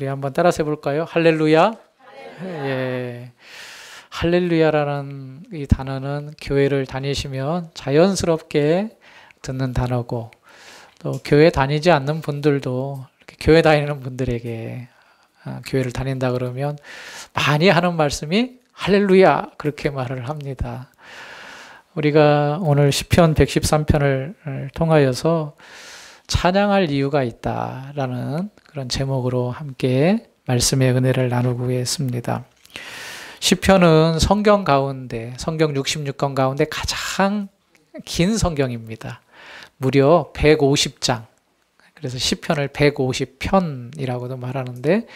우리 한번 따라서 해볼까요? 할렐루야. 예. 할렐루야라는 이 단어는 교회를 다니시면 자연스럽게 듣는 단어고, 또 교회 다니지 않는 분들도 이렇게 교회 다니는 분들에게 교회를 다닌다 그러면 많이 하는 말씀이 할렐루야, 그렇게 말을 합니다. 우리가 오늘 시편 113편을 통하여서 찬양할 이유가 있다라는 그런 제목으로 함께 말씀의 은혜를 나누겠습니다. 시편은 성경 가운데, 성경 66권 가운데 가장 긴 성경입니다. 무려 150장. 그래서 시편을 150편이라고도 말하는데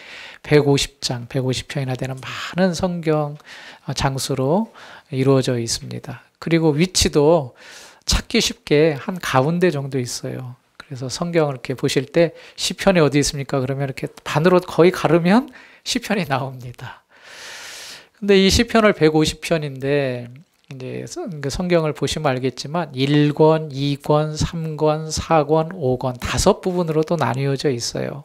150장, 150편이나 되는 많은 성경 장수로 이루어져 있습니다. 그리고 위치도 찾기 쉽게 한 가운데 정도 있어요. 그래서 성경을 이렇게 보실 때 시편이 어디 있습니까? 그러면 이렇게 반으로 거의 가르면 시편이 나옵니다. 근데 이 시편을 150편인데 이제 성경을 보시면 알겠지만 1권, 2권, 3권, 4권, 5권 5부분으로도 나뉘어져 있어요.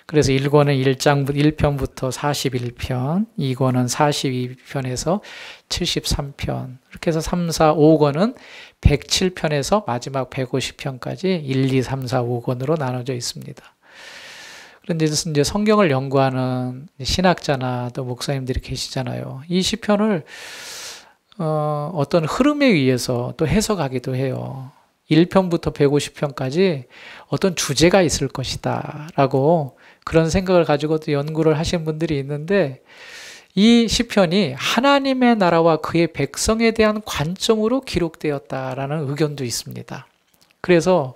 그래서 1권은 1편부터 41편, 2권은 42편에서 73편, 이렇게 해서 3, 4, 5권은 107편에서 마지막 150편까지 1, 2, 3, 4, 5권으로 나눠져 있습니다. 그런데 이제 성경을 연구하는 신학자나 또 목사님들이 계시잖아요. 이 시편을 어떤 흐름에 의해서 또 해석하기도 해요. 1편부터 150편까지 어떤 주제가 있을 것이다 라고 그런 생각을 가지고도 연구를 하신 분들이 있는데, 이 시편이 하나님의 나라와 그의 백성에 대한 관점으로 기록되었다라는 의견도 있습니다. 그래서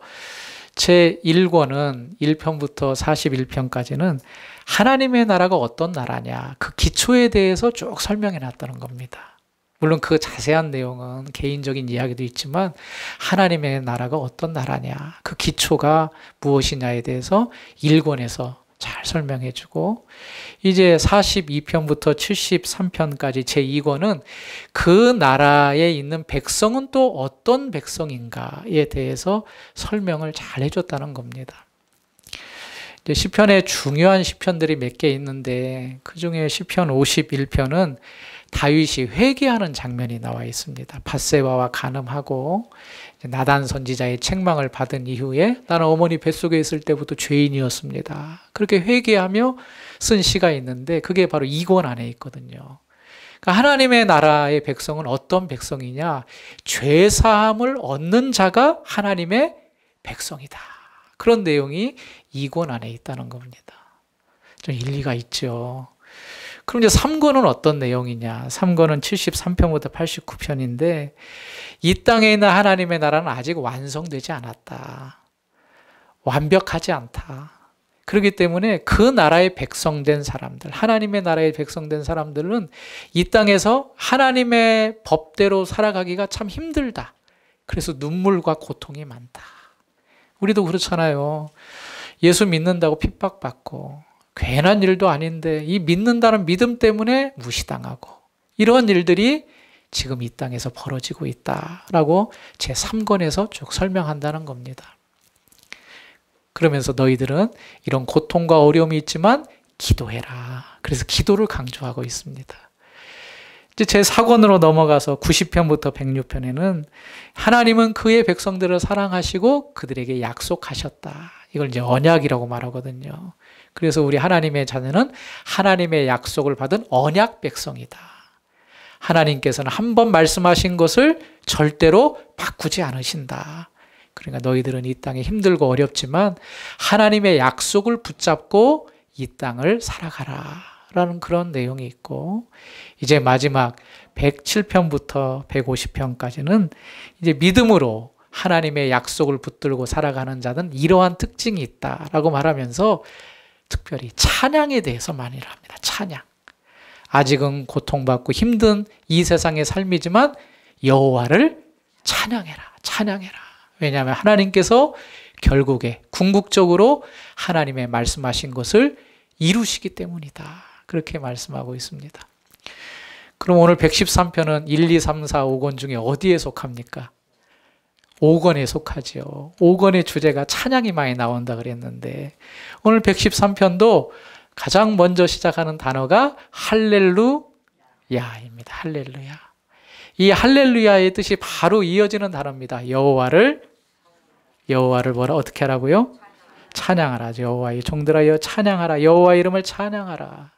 제1권은 1편부터 41편까지는 하나님의 나라가 어떤 나라냐, 그 기초에 대해서 쭉 설명해 놨다는 겁니다. 물론 그 자세한 내용은 개인적인 이야기도 있지만 하나님의 나라가 어떤 나라냐, 그 기초가 무엇이냐에 대해서 1권에서 잘 설명해 주고, 이제 42편부터 73편까지 제2권은 그 나라에 있는 백성은 또 어떤 백성인가에 대해서 설명을 잘 해줬다는 겁니다. 이제 시편에 중요한 시편들이 몇 개 있는데 그 중에 시편 51편은 다윗이 회개하는 장면이 나와 있습니다. 밧세바와 간음하고 나단 선지자의 책망을 받은 이후에 나는 어머니 뱃속에 있을 때부터 죄인이었습니다. 그렇게 회개하며 쓴 시가 있는데 그게 바로 2권 안에 있거든요. 그러니까 하나님의 나라의 백성은 어떤 백성이냐? 죄사함을 얻는 자가 하나님의 백성이다. 그런 내용이 2권 안에 있다는 겁니다. 좀 일리가 있죠. 그럼 이제 3권은 어떤 내용이냐? 3권은 73편부터 89편인데 이 땅에 있는 하나님의 나라는 아직 완성되지 않았다. 완벽하지 않다. 그렇기 때문에 그 나라의 백성된 사람들, 하나님의 나라의 백성된 사람들은 이 땅에서 하나님의 법대로 살아가기가 참 힘들다. 그래서 눈물과 고통이 많다. 우리도 그렇잖아요. 예수 믿는다고 핍박받고 괜한 일도 아닌데 이 믿는다는 믿음 때문에 무시당하고 이런 일들이 지금 이 땅에서 벌어지고 있다라고 제3권에서 쭉 설명한다는 겁니다. 그러면서 너희들은 이런 고통과 어려움이 있지만 기도해라. 그래서 기도를 강조하고 있습니다. 이제 제4권으로 넘어가서 90편부터 106편에는 하나님은 그의 백성들을 사랑하시고 그들에게 약속하셨다. 이걸 이제 언약이라고 말하거든요. 그래서 우리 하나님의 자녀는 하나님의 약속을 받은 언약 백성이다. 하나님께서는 한 번 말씀하신 것을 절대로 바꾸지 않으신다. 그러니까 너희들은 이 땅에 힘들고 어렵지만 하나님의 약속을 붙잡고 이 땅을 살아가라 라는 그런 내용이 있고, 이제 마지막 107편부터 150편까지는 이제 믿음으로 하나님의 약속을 붙들고 살아가는 자는 이러한 특징이 있다라고 말하면서 특별히 찬양에 대해서 많이 합니다. 찬양. 아직은 고통받고 힘든 이 세상의 삶이지만 여호와를 찬양해라. 찬양해라. 왜냐하면 하나님께서 결국에 궁극적으로 하나님의 말씀하신 것을 이루시기 때문이다. 그렇게 말씀하고 있습니다. 그럼 오늘 113편은 1, 2, 3, 4, 5권 중에 어디에 속합니까? 5권에 속하죠. 5권의 주제가 찬양이 많이 나온다 그랬는데 오늘 113편도 가장 먼저 시작하는 단어가 할렐루야입니다. 할렐루야. 이 할렐루야의 뜻이 바로 이어지는 단어입니다. 여호와를 뭐라 어떻게 하라고요? 찬양하라. 여호와의 종들아여 찬양하라. 여호와 이름을 찬양하라.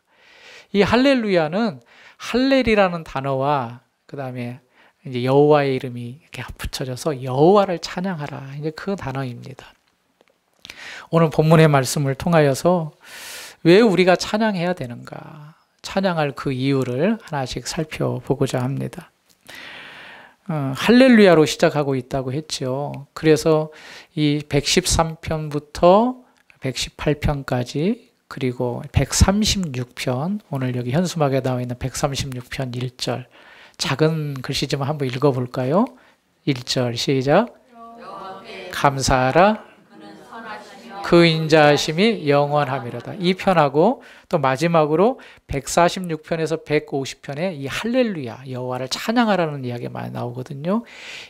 이 할렐루야는 할렐이라는 단어와 그 다음에 이제 여호와의 이름이 이렇게 붙여져서 여호와를 찬양하라. 이제 그 단어입니다. 오늘 본문의 말씀을 통하여서 왜 우리가 찬양해야 되는가? 찬양할 그 이유를 하나씩 살펴보고자 합니다. 할렐루야로 시작하고 있다고 했죠. 그래서 이 113편부터 118편까지 그리고 136편, 오늘 여기 현수막에 나와 있는 136편 1절, 작은 글씨지만 한번 읽어볼까요? 1절 시작. 감사하라. 그 인자하심이 영원함이로다. 이 편하고 또 마지막으로 146편에서 150편에 이 할렐루야, 여호와를 찬양하라는 이야기가 많이 나오거든요.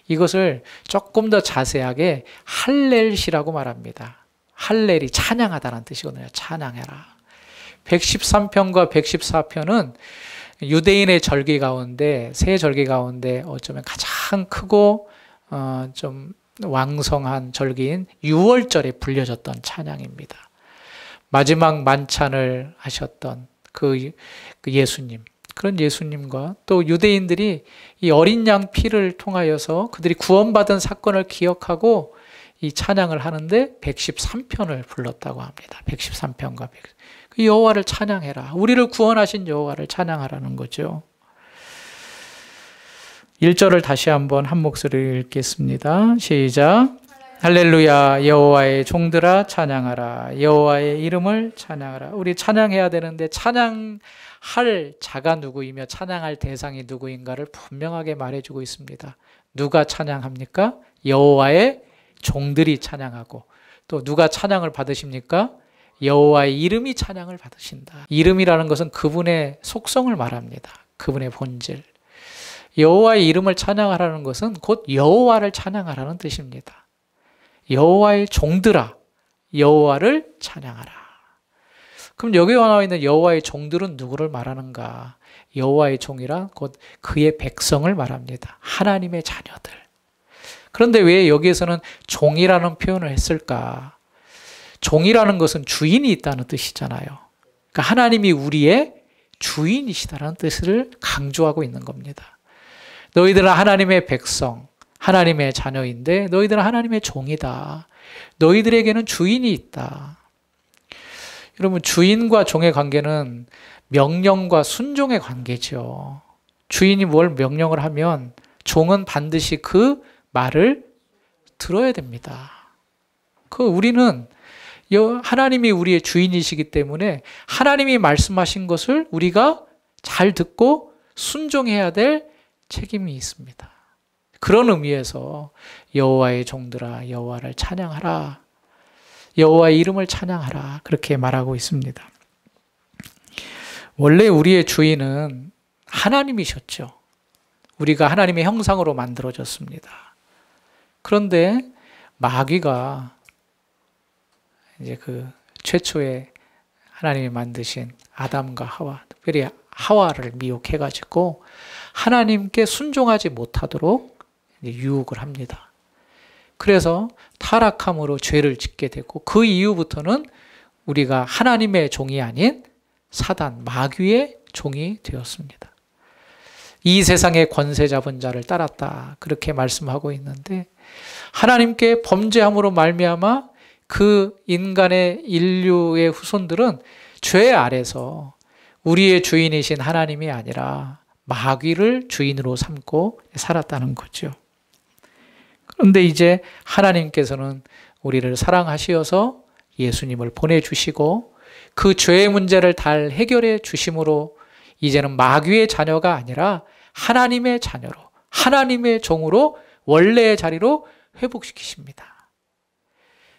이것을 조금 더 자세하게 할렐시라고 말합니다. 할렐이 찬양하다는 뜻이거든요. 찬양해라. 113편과 114편은 유대인의 절기 가운데, 세 절기 가운데 어쩌면 가장 크고 좀 왕성한 절기인 유월절에 불려졌던 찬양입니다. 마지막 만찬을 하셨던 그 예수님, 그런 예수님과 또 유대인들이 이 어린 양 피를 통하여서 그들이 구원받은 사건을 기억하고 이 찬양을 하는데 113편을 불렀다고 합니다. 113편과 그 여호와를 찬양해라. 우리를 구원하신 여호와를 찬양하라는 거죠. 1절을 다시 한번 한 목소리로 읽겠습니다. 시작. 할렐루야. 여호와의 종들아 찬양하라. 여호와의 이름을 찬양하라. 우리 찬양해야 되는데 찬양할 자가 누구이며 찬양할 대상이 누구인가를 분명하게 말해주고 있습니다. 누가 찬양합니까? 여호와의 종들이 찬양하고, 또 누가 찬양을 받으십니까? 여호와의 이름이 찬양을 받으신다. 이름이라는 것은 그분의 속성을 말합니다. 그분의 본질. 여호와의 이름을 찬양하라는 것은 곧 여호와를 찬양하라는 뜻입니다. 여호와의 종들아, 여호와를 찬양하라. 그럼 여기 나와 있는 여호와의 종들은 누구를 말하는가? 여호와의 종이란 곧 그의 백성을 말합니다. 하나님의 자녀들. 그런데 왜 여기에서는 종이라는 표현을 했을까? 종이라는 것은 주인이 있다는 뜻이잖아요. 그러니까 하나님이 우리의 주인이시다는 뜻을 강조하고 있는 겁니다. 너희들은 하나님의 백성, 하나님의 자녀인데 너희들은 하나님의 종이다. 너희들에게는 주인이 있다. 여러분, 주인과 종의 관계는 명령과 순종의 관계죠. 주인이 뭘 명령을 하면 종은 반드시 그 말을 들어야 됩니다. 우리는 하나님이 우리의 주인이시기 때문에 하나님이 말씀하신 것을 우리가 잘 듣고 순종해야 될 책임이 있습니다. 그런 의미에서 여호와의 종들아 여호와를 찬양하라. 여호와의 이름을 찬양하라. 그렇게 말하고 있습니다. 원래 우리의 주인은 하나님이셨죠. 우리가 하나님의 형상으로 만들어졌습니다. 그런데 마귀가 이제 그 최초에 하나님이 만드신 아담과 하와, 특별히 하와를 미혹해가지고 하나님께 순종하지 못하도록 유혹을 합니다. 그래서 타락함으로 죄를 짓게 되고 그 이후부터는 우리가 하나님의 종이 아닌 사단, 마귀의 종이 되었습니다. 이 세상의 권세 잡은 자를 따랐다. 그렇게 말씀하고 있는데 하나님께 범죄함으로 말미암아 그 인간의 인류의 후손들은 죄 아래서 우리의 주인이신 하나님이 아니라 마귀를 주인으로 삼고 살았다는 거죠. 그런데 이제 하나님께서는 우리를 사랑하시어서 예수님을 보내주시고 그 죄의 문제를 잘 해결해 주심으로 이제는 마귀의 자녀가 아니라 하나님의 자녀로, 하나님의 종으로 원래의 자리로 회복시키십니다.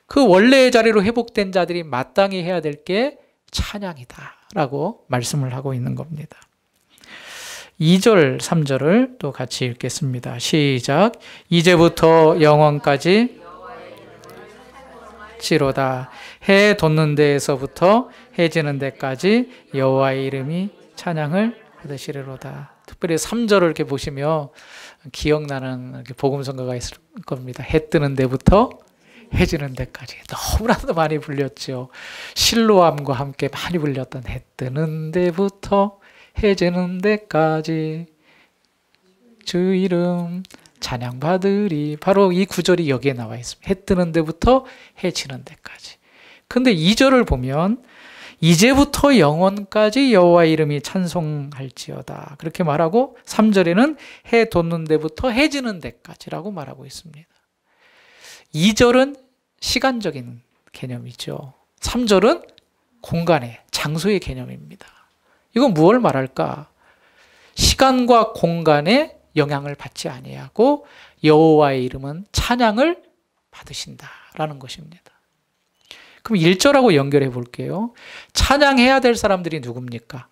그 원래의 자리로 회복된 자들이 마땅히 해야 될 게 찬양이다 라고 말씀을 하고 있는 겁니다. 2절, 3절을 또 같이 읽겠습니다. 시작. 이제부터 영원까지 지로다. 해 돋는 데에서부터 해 지는 데까지 여호와의 이름이 찬양을 받으시리로다. 특별히 3절을 이렇게 보시면 기억나는 이렇게 복음성가가 있을 겁니다. 해 뜨는 데부터 해 지는 데까지. 너무나도 많이 불렸죠. 실로암과 함께 많이 불렸던 해 뜨는 데부터 해 지는 데까지 주 이름 찬양 받으리. 바로 이 구절이 여기에 나와 있습니다. 해 뜨는 데부터 해 지는 데까지. 근데 2절을 보면 이제부터 영원까지 여호와의 이름이 찬송할지어다. 그렇게 말하고 3절에는 해 돋는 데부터 해 지는 데까지라고 말하고 있습니다. 2절은 시간적인 개념이죠. 3절은 공간의, 장소의 개념입니다. 이건 무엇을 말할까? 시간과 공간에 영향을 받지 아니하고 여호와의 이름은 찬양을 받으신다라는 것입니다. 그럼 1절하고 연결해 볼게요. 찬양해야 될 사람들이 누굽니까?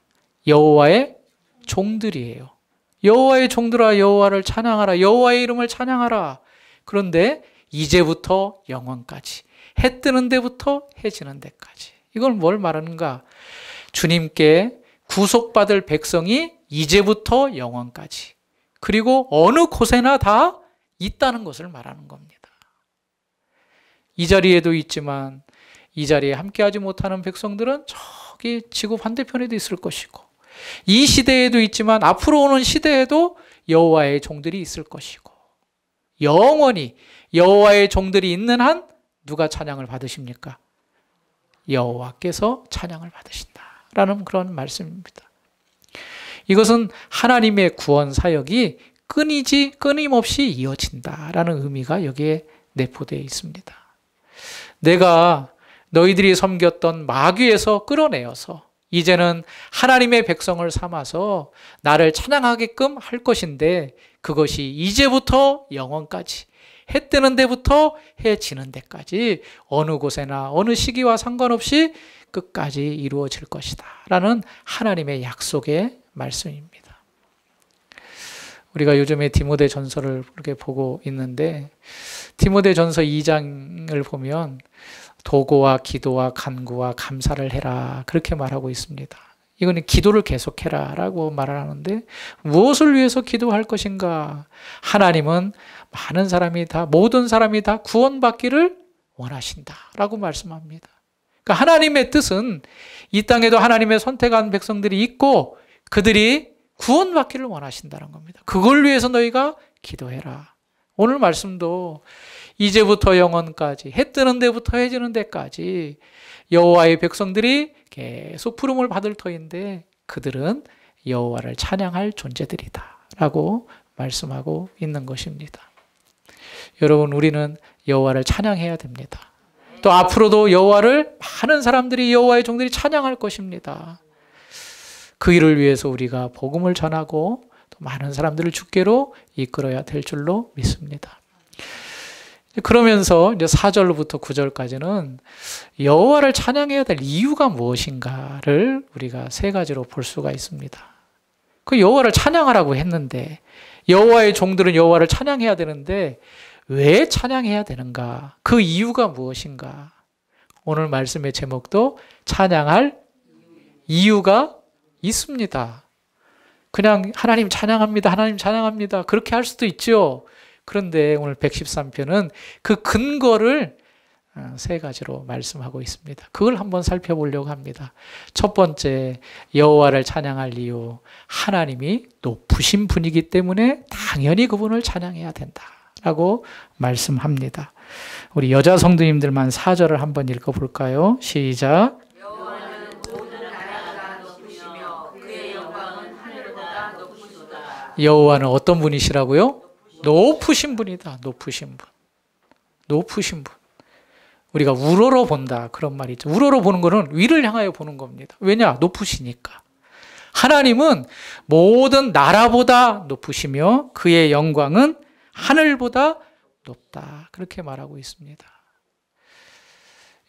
여호와의 종들이에요. 여호와의 종들아 여호와를 찬양하라. 여호와의 이름을 찬양하라. 그런데 이제부터 영원까지, 해 뜨는 데부터 해 지는 데까지. 이걸 뭘 말하는가? 주님께 구속받을 백성이 이제부터 영원까지, 그리고 어느 곳에나 다 있다는 것을 말하는 겁니다. 이 자리에도 있지만 이 자리에 함께하지 못하는 백성들은 저기 지구 반대편에도 있을 것이고, 이 시대에도 있지만 앞으로 오는 시대에도 여호와의 종들이 있을 것이고, 영원히 여호와의 종들이 있는 한 누가 찬양을 받으십니까? 여호와께서 찬양을 받으신다라는 그런 말씀입니다. 이것은 하나님의 구원 사역이 끊임없이 이어진다라는 의미가 여기에 내포되어 있습니다. 내가 너희들이 섬겼던 마귀에서 끌어내어서 이제는 하나님의 백성을 삼아서 나를 찬양하게끔 할 것인데, 그것이 이제부터 영원까지, 해 뜨는 데부터 해 지는 데까지 어느 곳에나 어느 시기와 상관없이 끝까지 이루어질 것이다 라는 하나님의 약속의 말씀입니다. 우리가 요즘에 디모데 전서를 이렇게 보고 있는데, 디모데 전서 2장을 보면 도고와 기도와 간구와 감사를 해라 그렇게 말하고 있습니다. 이거는 기도를 계속해라 라고 말을 하는데, 무엇을 위해서 기도할 것인가? 하나님은 모든 사람이 다 구원받기를 원하신다 라고 말씀합니다. 그러니까 하나님의 뜻은 이 땅에도 하나님의 선택한 백성들이 있고 그들이 구원받기를 원하신다는 겁니다. 그걸 위해서 너희가 기도해라. 오늘 말씀도 이제부터 영원까지, 해 뜨는 데부터 해 지는 데까지 여호와의 백성들이 계속 부름을 받을 터인데, 그들은 여호와를 찬양할 존재들이다 라고 말씀하고 있는 것입니다. 여러분, 우리는 여호와를 찬양해야 됩니다. 또 앞으로도 여호와를 많은 사람들이, 여호와의 종들이 찬양할 것입니다. 그 일을 위해서 우리가 복음을 전하고 또 많은 사람들을 주께로 이끌어야 될 줄로 믿습니다. 그러면서 이제 4절부터 9절까지는 여호와를 찬양해야 될 이유가 무엇인가를 우리가 세 가지로 볼 수가 있습니다. 그 여호와를 찬양하라고 했는데, 여호와의 종들은 여호와를 찬양해야 되는데 왜 찬양해야 되는가? 그 이유가 무엇인가? 오늘 말씀의 제목도 찬양할 이유가 있습니다. 그냥 하나님 찬양합니다, 하나님 찬양합니다 그렇게 할 수도 있죠. 그런데 오늘 113편은 그 근거를 세 가지로 말씀하고 있습니다. 그걸 한번 살펴보려고 합니다. 첫 번째, 여호와를 찬양할 이유, 하나님이 높으신 분이기 때문에 당연히 그분을 찬양해야 된다라고 말씀합니다. 우리 여자 성도님들만 4절을 한번 읽어볼까요? 시작. 여호와는 모든 나라가 높으시며 그의 영광은 하늘보다 높으시도다. 여호와는 어떤 분이시라고요? 높으신 분이다. 높으신 분. 높으신 분. 우리가 우러러 본다 그런 말이 있죠. 우러러 보는 거는 위를 향하여 보는 겁니다. 왜냐? 높으시니까. 하나님은 모든 나라보다 높으시며 그의 영광은 하늘보다 높다. 그렇게 말하고 있습니다.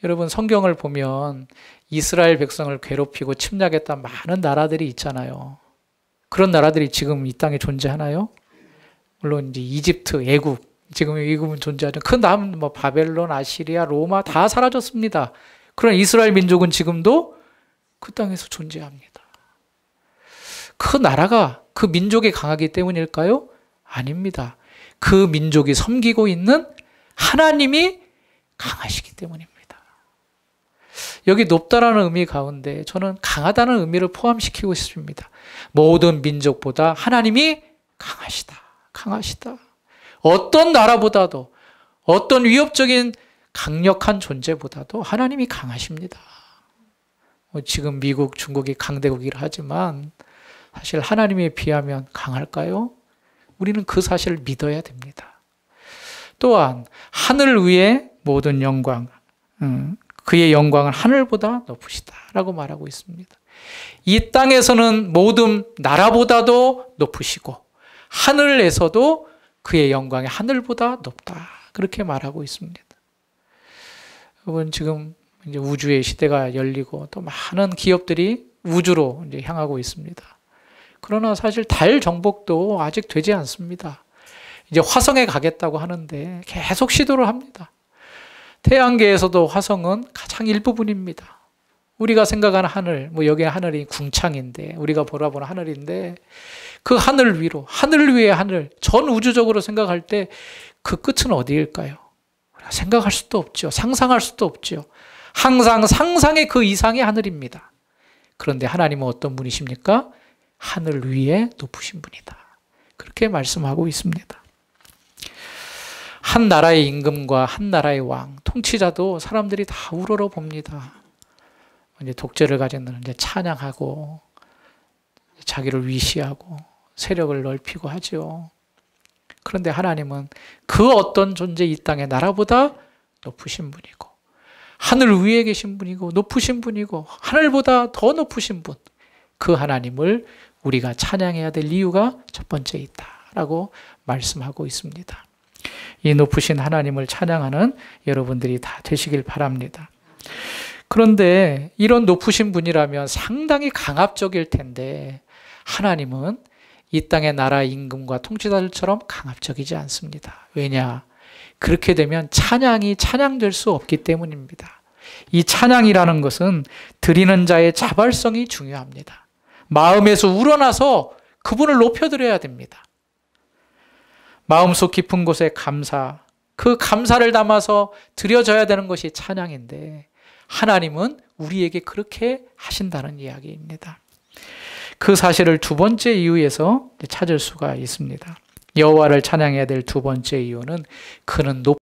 여러분, 성경을 보면 이스라엘 백성을 괴롭히고 침략했던 많은 나라들이 있잖아요. 그런 나라들이 지금 이 땅에 존재하나요? 물론 이제 이집트, 애굽 지금 미국은 존재하죠. 그 남, 뭐 바벨론, 아시리아, 로마 다 사라졌습니다. 그러나 이스라엘 민족은 지금도 그 땅에서 존재합니다. 그 나라가 그 민족이 강하기 때문일까요? 아닙니다. 그 민족이 섬기고 있는 하나님이 강하시기 때문입니다. 여기 높다라는 의미 가운데 저는 강하다는 의미를 포함시키고 싶습니다. 모든 민족보다 하나님이 강하시다. 강하시다. 어떤 나라보다도 어떤 위협적인 강력한 존재보다도 하나님이 강하십니다. 지금 미국, 중국이 강대국이라 하지만 사실 하나님에 비하면 강할까요? 우리는 그 사실을 믿어야 됩니다. 또한 하늘 위에 모든 영광, 그의 영광은 하늘보다 높으시다라고 말하고 있습니다. 이 땅에서는 모든 나라보다도 높으시고 하늘에서도 그의 영광이 하늘보다 높다. 그렇게 말하고 있습니다. 여러분 지금 이제 우주의 시대가 열리고 또 많은 기업들이 우주로 이제 향하고 있습니다. 그러나 사실 달 정복도 아직 되지 않습니다. 이제 화성에 가겠다고 하는데 계속 시도를 합니다. 태양계에서도 화성은 가장 일부분입니다. 우리가 생각하는 하늘, 뭐 여기 하늘이 궁창인데 우리가 바라보는 하늘인데 그 하늘 위로, 하늘 위의 하늘, 전 우주적으로 생각할 때 그 끝은 어디일까요? 생각할 수도 없죠. 상상할 수도 없죠. 항상 상상의 그 이상의 하늘입니다. 그런데 하나님은 어떤 분이십니까? 하늘 위에 높으신 분이다. 그렇게 말씀하고 있습니다. 한 나라의 임금과 한 나라의 왕, 통치자도 사람들이 다 우러러 봅니다. 이제 독재를 가진 이제 찬양하고 자기를 위시하고 세력을 넓히고 하죠. 그런데 하나님은 그 어떤 존재 이 땅의 나라보다 높으신 분이고 하늘 위에 계신 분이고 높으신 분이고 하늘보다 더 높으신 분, 그 하나님을 우리가 찬양해야 될 이유가 첫 번째 있다라고 말씀하고 있습니다. 이 높으신 하나님을 찬양하는 여러분들이 다 되시길 바랍니다. 그런데 이런 높으신 분이라면 상당히 강압적일 텐데 하나님은 이 땅의 나라 임금과 통치자들처럼 강압적이지 않습니다. 왜냐? 그렇게 되면 찬양이 찬양될 수 없기 때문입니다. 이 찬양이라는 것은 드리는 자의 자발성이 중요합니다. 마음에서 우러나서 그분을 높여드려야 됩니다. 마음속 깊은 곳에 감사, 그 감사를 담아서 드려져야 되는 것이 찬양인데 하나님은 우리에게 그렇게 하신다는 이야기입니다. 그 사실을 두 번째 이유에서 찾을 수가 있습니다. 여호와를 찬양해야 될 두 번째 이유는 그는 높고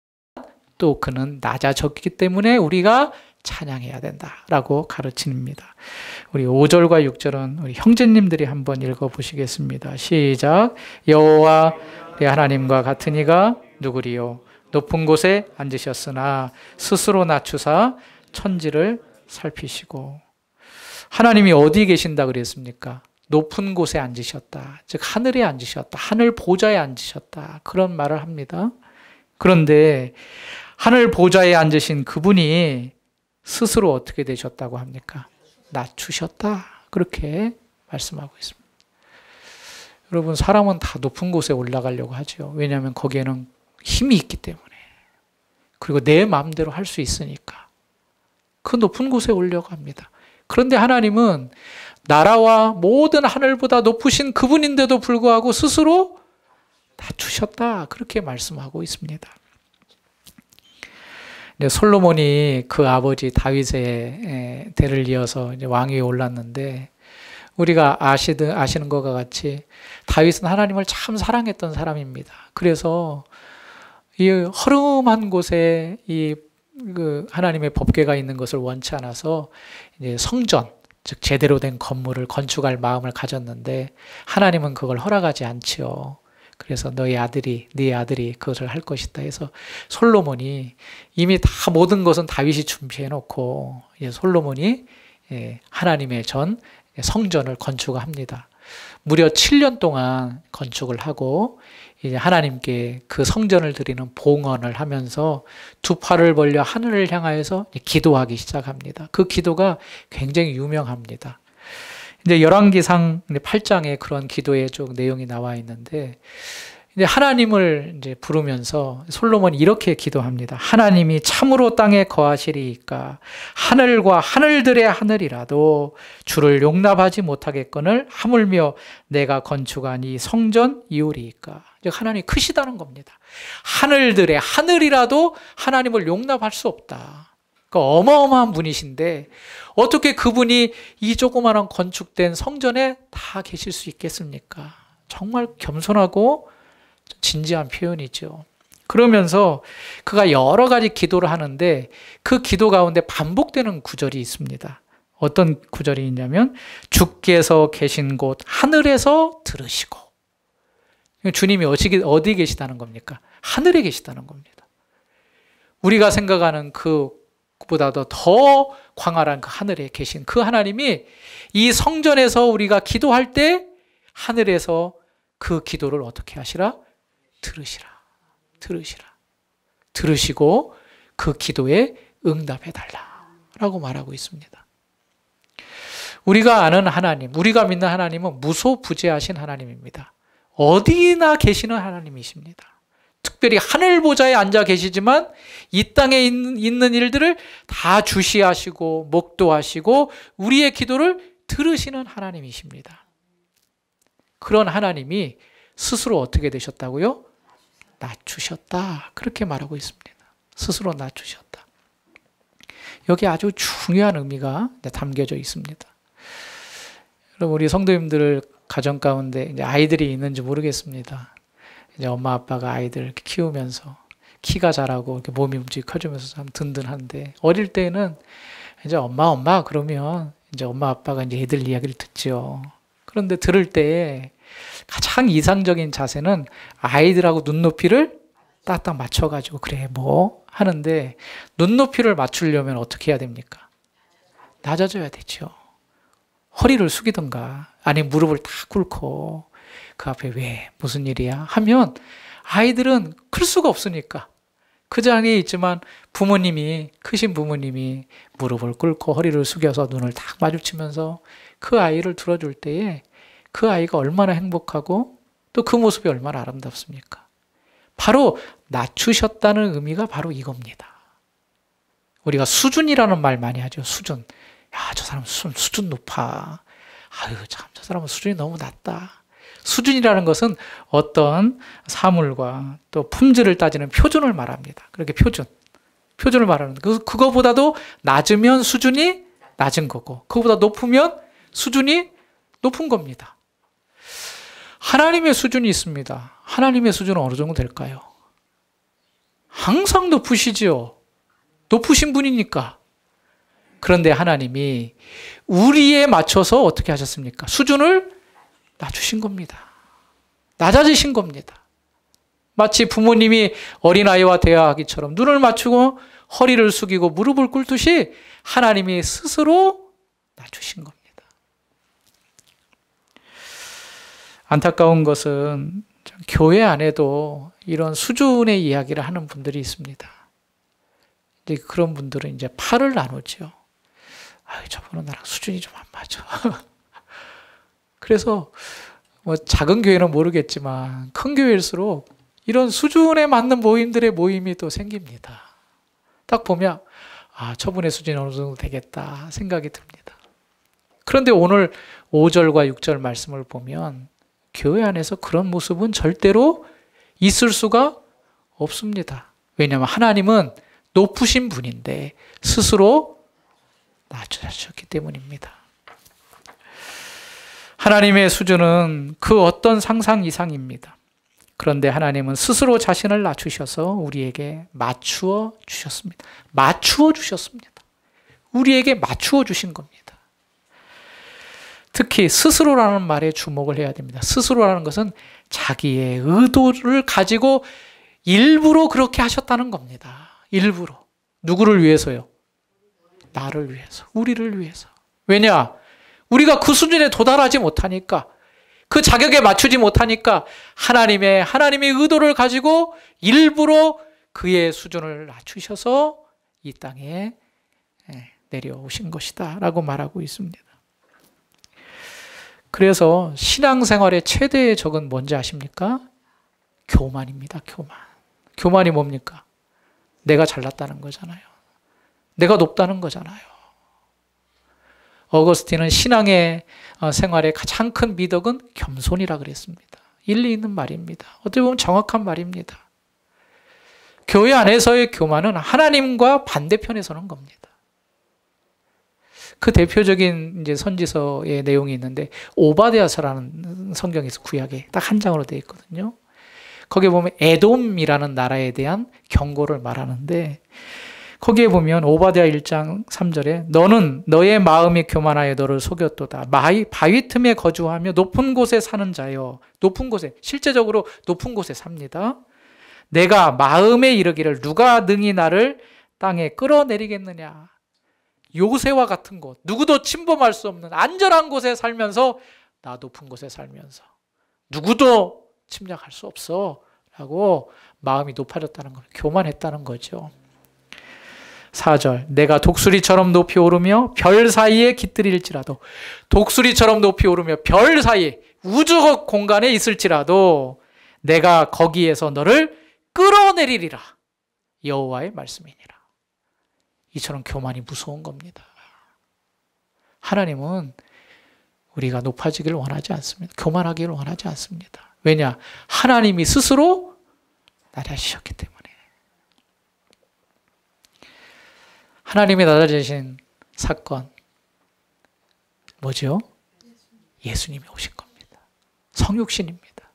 또 그는 낮아졌기 때문에 우리가 찬양해야 된다라고 가르칩니다. 우리 5절과 6절은 우리 형제님들이 한번 읽어보시겠습니다. 시작. 여호와 내 하나님과 같은 이가 누구리요? 높은 곳에 앉으셨으나 스스로 낮추사 천지를 살피시고. 하나님이 어디 계신다 그랬습니까? 높은 곳에 앉으셨다. 즉 하늘에 앉으셨다. 하늘 보좌에 앉으셨다. 그런 말을 합니다. 그런데 하늘 보좌에 앉으신 그분이 스스로 어떻게 되셨다고 합니까? 낮추셨다. 그렇게 말씀하고 있습니다. 여러분, 사람은 다 높은 곳에 올라가려고 하죠. 왜냐하면 거기에는 힘이 있기 때문에. 그리고 내 마음대로 할 수 있으니까. 그 높은 곳에 올려갑니다. 그런데 하나님은 나라와 모든 하늘보다 높으신 그분인데도 불구하고 스스로 낮추셨다. 그렇게 말씀하고 있습니다. 솔로몬이 그 아버지 다윗의 대를 이어서 이제 왕위에 올랐는데 우리가 아시는 것과 같이 다윗은 하나님을 참 사랑했던 사람입니다. 그래서 이 허름한 곳에 그 하나님의 법궤가 있는 것을 원치 않아서 이제 성전, 즉 제대로 된 건물을 건축할 마음을 가졌는데 하나님은 그걸 허락하지 않지요. 그래서 네 아들이 그것을 할 것이다 해서 솔로몬이 이미 다 모든 것은 다윗이 준비해 놓고 솔로몬이 하나님의 전 성전을 건축합니다. 무려 7년 동안 건축을 하고 이제 하나님께 그 성전을 드리는 봉헌을 하면서 두 팔을 벌려 하늘을 향하여서 기도하기 시작합니다. 그 기도가 굉장히 유명합니다. 이제 열왕기상 8장에 그런 기도의 쭉 내용이 나와 있는데 이제 하나님을 이제 부르면서 솔로몬이 이렇게 기도합니다. 하나님이 참으로 땅에 거하시리이까 하늘과 하늘들의 하늘이라도 주를 용납하지 못하겠거늘 하물며 내가 건축한 이 성전 이오리이까. 하나님이 크시다는 겁니다. 하늘들의 하늘이라도 하나님을 용납할 수 없다. 그러니까 어마어마한 분이신데 어떻게 그분이 이 조그마한 건축된 성전에 다 계실 수 있겠습니까? 정말 겸손하고 진지한 표현이죠. 그러면서 그가 여러 가지 기도를 하는데 그 기도 가운데 반복되는 구절이 있습니다. 어떤 구절이 있냐면 주께서 계신 곳 하늘에서 들으시고. 주님이 어디 계시다는 겁니까? 하늘에 계시다는 겁니다. 우리가 생각하는 그보다도 더 광활한 그 하늘에 계신 그 하나님이 이 성전에서 우리가 기도할 때 하늘에서 그 기도를 어떻게 하시라? 들으시고 그 기도에 응답해 달라라고 말하고 있습니다. 우리가 아는 하나님, 우리가 믿는 하나님은 무소부재하신 하나님입니다. 어디나 계시는 하나님이십니다. 특별히 하늘 보좌에 앉아 계시지만 이 땅에 있는 일들을 다 주시하시고 목도하시고 우리의 기도를 들으시는 하나님이십니다. 그런 하나님이 스스로 어떻게 되셨다고요? 낮추셨다. 그렇게 말하고 있습니다. 스스로 낮추셨다. 여기 아주 중요한 의미가 담겨져 있습니다. 여러분, 우리 성도님들 가정 가운데 이제 아이들이 있는지 모르겠습니다. 이제 엄마 아빠가 아이들 키우면서 키가 자라고 이렇게 몸이 움직이 커지면서 참 든든한데 어릴 때는 이제 엄마 그러면 이제 엄마 아빠가 이제 애들 이야기를 듣죠. 그런데 들을 때 가장 이상적인 자세는 아이들하고 눈높이를 딱딱 맞춰가지고 그래 뭐 하는데 눈높이를 맞추려면 어떻게 해야 됩니까? 낮아져야 되죠. 허리를 숙이든가 아니면 무릎을 다 꿇고 그 앞에 왜 무슨 일이야 하면 아이들은 클 수가 없으니까 그 자리에 있지만 크신 부모님이 무릎을 꿇고 허리를 숙여서 눈을 딱 마주치면서 그 아이를 들어줄 때에 그 아이가 얼마나 행복하고 또 그 모습이 얼마나 아름답습니까? 바로 낮추셨다는 의미가 바로 이겁니다. 우리가 수준이라는 말 많이 하죠. 수준. 야, 저 사람 수준 높아. 아유, 참, 저 사람은 수준이 너무 낮다. 수준이라는 것은 어떤 사물과 또 품질을 따지는 표준을 말합니다. 그렇게 표준을 말하는 그거보다도 낮으면 수준이 낮은 거고 그거보다 높으면 수준이 높은 겁니다. 하나님의 수준이 있습니다. 하나님의 수준은 어느 정도 될까요? 항상 높으시지요. 높으신 분이니까. 그런데 하나님이 우리에 맞춰서 어떻게 하셨습니까? 수준을 낮추신 겁니다. 낮아지신 겁니다. 마치 부모님이 어린아이와 대화하기처럼 눈을 맞추고 허리를 숙이고 무릎을 꿇듯이 하나님이 스스로 낮추신 겁니다. 안타까운 것은 교회 안에도 이런 수준의 이야기를 하는 분들이 있습니다. 이제 그런 분들은 이제 팔을 나누죠. 저분은 나랑 수준이 좀 안 맞아. 그래서 뭐 작은 교회는 모르겠지만 큰 교회일수록 이런 수준에 맞는 모임들의 모임이 또 생깁니다. 딱 보면 저분의 수준이 어느 정도 되겠다 생각이 듭니다. 그런데 오늘 5절과 6절 말씀을 보면 교회 안에서 그런 모습은 절대로 있을 수가 없습니다. 왜냐하면 하나님은 높으신 분인데 스스로 낮추셨기 때문입니다. 하나님의 수준은 그 어떤 상상 이상입니다. 그런데 하나님은 스스로 자신을 낮추셔서 우리에게 맞추어 주셨습니다. 맞추어 주셨습니다. 우리에게 맞추어 주신 겁니다. 특히 스스로라는 말에 주목을 해야 됩니다. 스스로라는 것은 자기의 의도를 가지고 일부러 그렇게 하셨다는 겁니다. 일부러. 누구를 위해서요? 나를 위해서, 우리를 위해서. 왜냐? 우리가 그 수준에 도달하지 못하니까, 그 자격에 맞추지 못하니까 하나님의 의도를 가지고 일부러 그의 수준을 낮추셔서 이 땅에 내려오신 것이다 라고 말하고 있습니다. 그래서 신앙생활의 최대의 적은 뭔지 아십니까? 교만입니다. 교만. 교만이 뭡니까? 내가 잘났다는 거잖아요. 내가 높다는 거잖아요. 어거스틴은 신앙의 생활의 가장 큰 미덕은 겸손이라 그랬습니다. 일리 있는 말입니다. 어떻게 보면 정확한 말입니다. 교회 안에서의 교만은 하나님과 반대편에 서는 겁니다. 그 대표적인 이제 선지서의 내용이 있는데 오바댜서라는 성경에서 구약에 딱 한 장으로 되어 있거든요. 거기에 보면 에돔이라는 나라에 대한 경고를 말하는데 거기에 보면 오바댜 1장 3절에 너는 너의 마음이 교만하여 너를 속였도다. 바위 틈에 거주하며 높은 곳에 사는 자여. 높은 곳에, 실제적으로 높은 곳에 삽니다. 내가 마음에 이르기를 누가 능히 나를 땅에 끌어내리겠느냐. 요새와 같은 곳, 누구도 침범할 수 없는 안전한 곳에 살면서 나 높은 곳에 살면서 누구도 침략할 수 없어 라고 마음이 높아졌다는 걸, 교만했다는 거죠. 4절 내가 독수리처럼 높이 오르며 별 사이에 깃들일지라도, 독수리처럼 높이 오르며 별 사이에 우주 공간에 있을지라도 내가 거기에서 너를 끌어내리리라. 여호와의 말씀이니라. 이처럼 교만이 무서운 겁니다. 하나님은 우리가 높아지기를 원하지 않습니다. 교만하기를 원하지 않습니다. 왜냐? 하나님이 스스로 낮아지셨기 때문에. 하나님이 낮아지신 사건 뭐죠? 예수님이 오신 겁니다. 성육신입니다.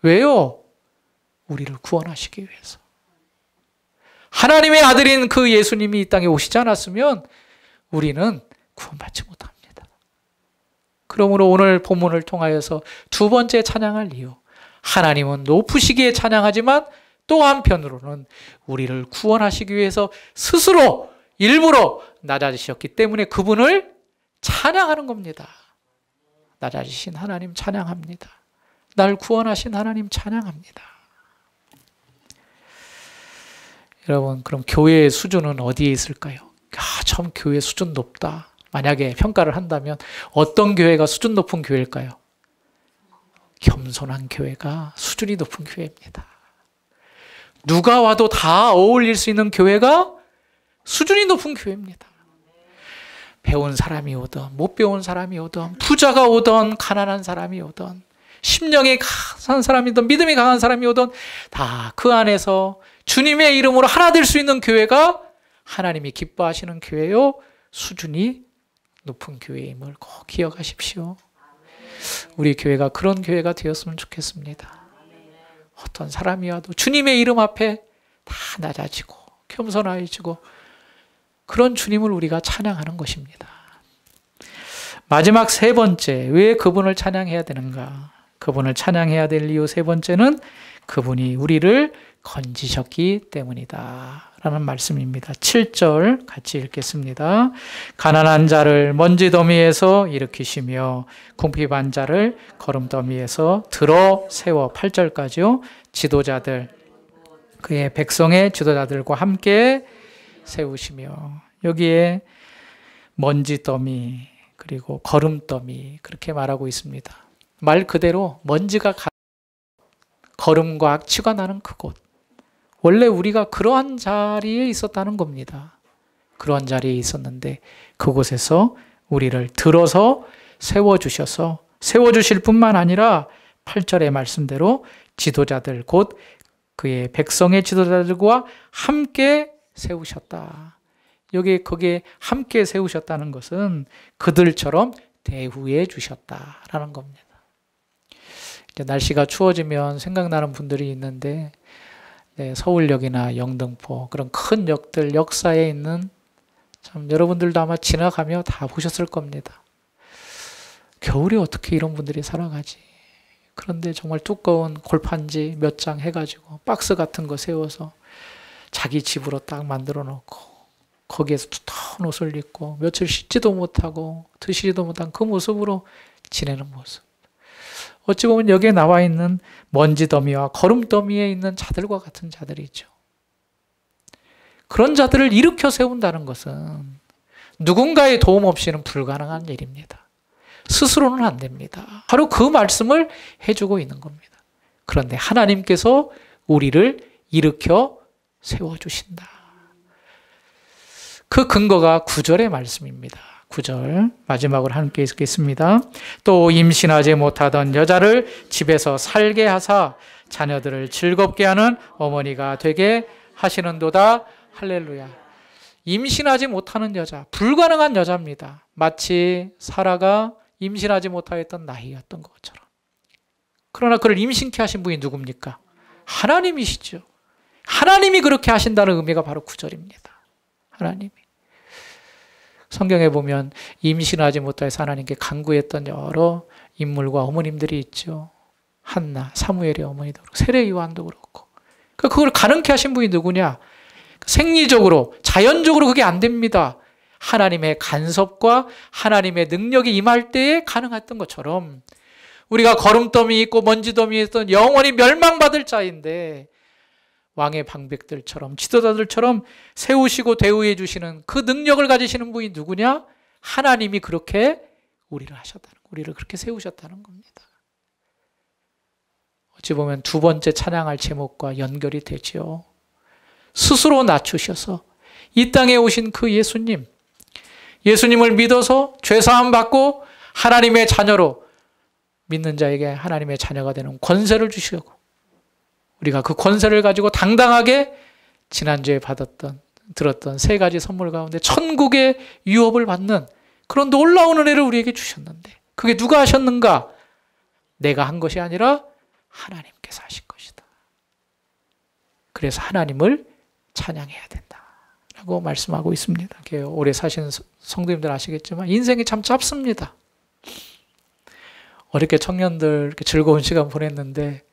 왜요? 우리를 구원하시기 위해서. 하나님의 아들인 그 예수님이 이 땅에 오시지 않았으면 우리는 구원받지 못합니다. 그러므로 오늘 본문을 통하여서 두 번째 찬양할 이유, 하나님은 높으시기에 찬양하지만 또 한편으로는 우리를 구원하시기 위해서 스스로 일부러 낮아지셨기 때문에 그분을 찬양하는 겁니다. 낮아지신 하나님 찬양합니다. 날 구원하신 하나님 찬양합니다. 여러분, 그럼 교회의 수준은 어디에 있을까요? 참 교회 수준 높다. 만약에 평가를 한다면 어떤 교회가 수준 높은 교회일까요? 겸손한 교회가 수준이 높은 교회입니다. 누가 와도 다 어울릴 수 있는 교회가 수준이 높은 교회입니다. 배운 사람이 오든 못 배운 사람이 오든 부자가 오든 가난한 사람이 오든 심령이 강한 사람이든 믿음이 강한 사람이 오든 다 그 안에서 주님의 이름으로 하나 될 수 있는 교회가 하나님이 기뻐하시는 교회요, 수준이 높은 교회임을 꼭 기억하십시오. 우리 교회가 그런 교회가 되었으면 좋겠습니다. 어떤 사람이 와도 주님의 이름 앞에 다 낮아지고 겸손해지고 그런 주님을 우리가 찬양하는 것입니다. 마지막 세 번째, 왜 그분을 찬양해야 되는가? 그분을 찬양해야 될 이유 세 번째는 그분이 우리를 건지셨기 때문이다 라는 말씀입니다. 7절 같이 읽겠습니다. 가난한 자를 먼지더미에서 일으키시며 궁핍한 자를 거름더미에서 들어 세워 8절까지요. 지도자들, 그의 백성의 지도자들과 함께 세우시며, 여기에 먼지더미 그리고 거름더미 그렇게 말하고 있습니다. 말 그대로 먼지가 거름과 악취가 나는 그곳, 원래 우리가 그러한 자리에 있었다는 겁니다. 그러한 자리에 있었는데 그곳에서 우리를 들어서 세워주셔서, 세워주실 뿐만 아니라 8절의 말씀대로 지도자들, 곧 그의 백성의 지도자들과 함께 세우셨다. 거기에 함께 세우셨다는 것은 그들처럼 대우해 주셨다라는 겁니다. 이제 날씨가 추워지면 생각나는 분들이 있는데, 서울역이나 영등포 그런 큰 역들, 역사에 있는, 참 여러분들도 아마 지나가며 다 보셨을 겁니다. 겨울에 어떻게 이런 분들이 살아가지? 그런데 정말 두꺼운 골판지 몇 장 해가지고 박스 같은 거 세워서 자기 집으로 딱 만들어 놓고 거기에서 두터운 옷을 입고 며칠 씻지도 못하고 드시지도 못한 그 모습으로 지내는 모습. 어찌 보면 여기에 나와 있는 먼지더미와 거름더미에 있는 자들과 같은 자들이죠. 그런 자들을 일으켜 세운다는 것은 누군가의 도움 없이는 불가능한 일입니다. 스스로는 안 됩니다. 바로 그 말씀을 해주고 있는 겁니다. 그런데 하나님께서 우리를 일으켜 세워주신다. 그 근거가 9절의 말씀입니다. 9절 마지막으로 함께 읽겠습니다. 또 임신하지 못하던 여자를 집에서 살게 하사 자녀들을 즐겁게 하는 어머니가 되게 하시는도다. 할렐루야. 임신하지 못하는 여자, 불가능한 여자입니다. 마치 사라가 임신하지 못하였던 나이였던 것처럼. 그러나 그를 임신케 하신 분이 누굽니까? 하나님이시죠. 하나님이 그렇게 하신다는 의미가 바로 9절입니다. 하나님이. 성경에 보면 임신하지 못하여서 하나님께 간구했던 여러 인물과 어머님들이 있죠. 한나, 사무엘의 어머니도 그렇고 세례 요한도 그렇고. 그걸 가능케 하신 분이 누구냐? 생리적으로, 자연적으로 그게 안 됩니다. 하나님의 간섭과 하나님의 능력이 임할 때에 가능했던 것처럼 우리가 거름더미 있고 먼지더미에 있던 영원히 멸망받을 자인데 왕의 방백들처럼 지도자들처럼 세우시고 대우해 주시는 그 능력을 가지시는 분이 누구냐? 하나님이 그렇게 우리를 하셨다는, 우리를 그렇게 세우셨다는 겁니다. 어찌 보면 두 번째 찬양할 제목과 연결이 되죠. 스스로 낮추셔서 이 땅에 오신 그 예수님, 예수님을 믿어서 죄사함 받고 하나님의 자녀로 믿는 자에게 하나님의 자녀가 되는 권세를 주시고 우리가 그 권세를 가지고 당당하게 지난주에 들었던 세 가지 선물 가운데 천국의 유업을 받는 그런 놀라운 은혜를 우리에게 주셨는데 그게 누가 하셨는가? 내가 한 것이 아니라 하나님께서 하신 것이다. 그래서 하나님을 찬양해야 된다라고 말씀하고 있습니다. 오래 사신 성도님들 아시겠지만 인생이 참 짧습니다. 어렵게 청년들 이렇게 즐거운 시간 보냈는데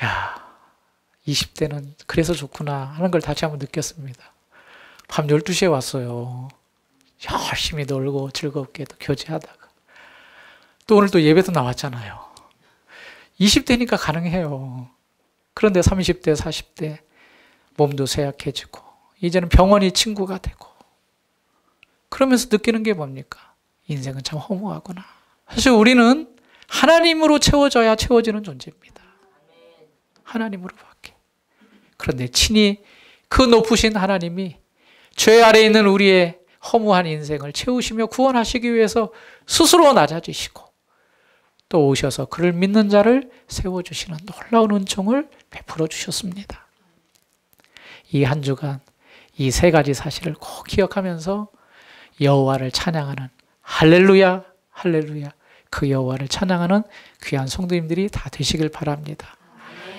야 20대는 그래서 좋구나 하는 걸 다시 한번 느꼈습니다. 밤 12시에 왔어요. 열심히 놀고 즐겁게 또 교제하다가 또 오늘 또 예배도 나왔잖아요. 20대니까 가능해요. 그런데 30대, 40대 몸도 쇠약해지고 이제는 병원이 친구가 되고 그러면서 느끼는 게 뭡니까? 인생은 참 허무하구나. 사실 우리는 하나님으로 채워져야 채워지는 존재입니다. 하나님으로밖에. 그런데 친히 그 높으신 하나님이 죄 아래에 있는 우리의 허무한 인생을 채우시며 구원하시기 위해서 스스로 낮아지시고 또 오셔서 그를 믿는 자를 세워주시는 놀라운 은총을 베풀어 주셨습니다. 이 한 주간 이 세 가지 사실을 꼭 기억하면서 여호와를 찬양하는 할렐루야 할렐루야 그 여호와를 찬양하는 귀한 성도님들이 다 되시길 바랍니다.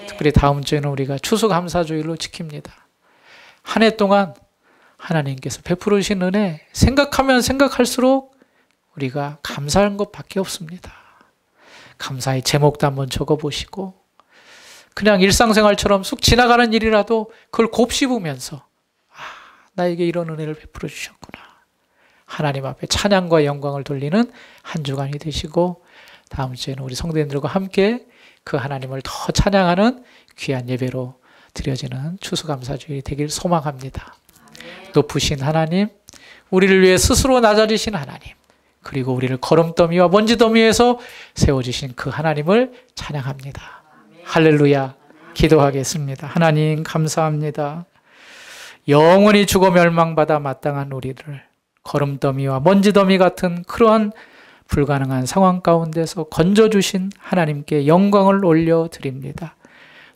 특별히 다음 주에는 우리가 추수감사주일로 지킵니다. 한 해 동안 하나님께서 베풀어 주신 은혜 생각하면 생각할수록 우리가 감사한 것밖에 없습니다. 감사의 제목도 한번 적어보시고 그냥 일상생활처럼 쑥 지나가는 일이라도 그걸 곱씹으면서 나에게 이런 은혜를 베풀어 주셨구나. 하나님 앞에 찬양과 영광을 돌리는 한 주간이 되시고 다음 주에는 우리 성도님들과 함께 그 하나님을 더 찬양하는 귀한 예배로 드려지는 추수감사주일이 되길 소망합니다. 높으신 하나님, 우리를 위해 스스로 낮아지신 하나님, 그리고 우리를 거름더미와 먼지더미에서 세워주신 그 하나님을 찬양합니다. 할렐루야. 기도하겠습니다. 하나님 감사합니다. 영원히 죽어 멸망받아 마땅한 우리를 거름더미와 먼지더미 같은 그러한 불가능한 상황 가운데서 건져주신 하나님께 영광을 올려드립니다.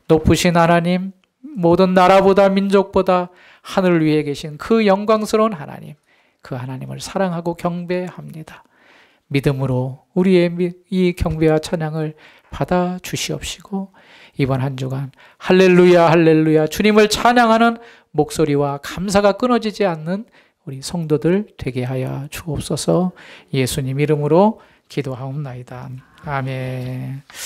높으신 하나님, 모든 나라보다 민족보다 하늘 위에 계신 그 영광스러운 하나님, 그 하나님을 사랑하고 경배합니다. 믿음으로 우리의 이 경배와 찬양을 받아 주시옵시고 이번 한 주간 할렐루야 할렐루야 주님을 찬양하는 목소리와 감사가 끊어지지 않는 우리 성도들 되게 하여 주옵소서. 예수님 이름으로 기도하옵나이다. 아멘.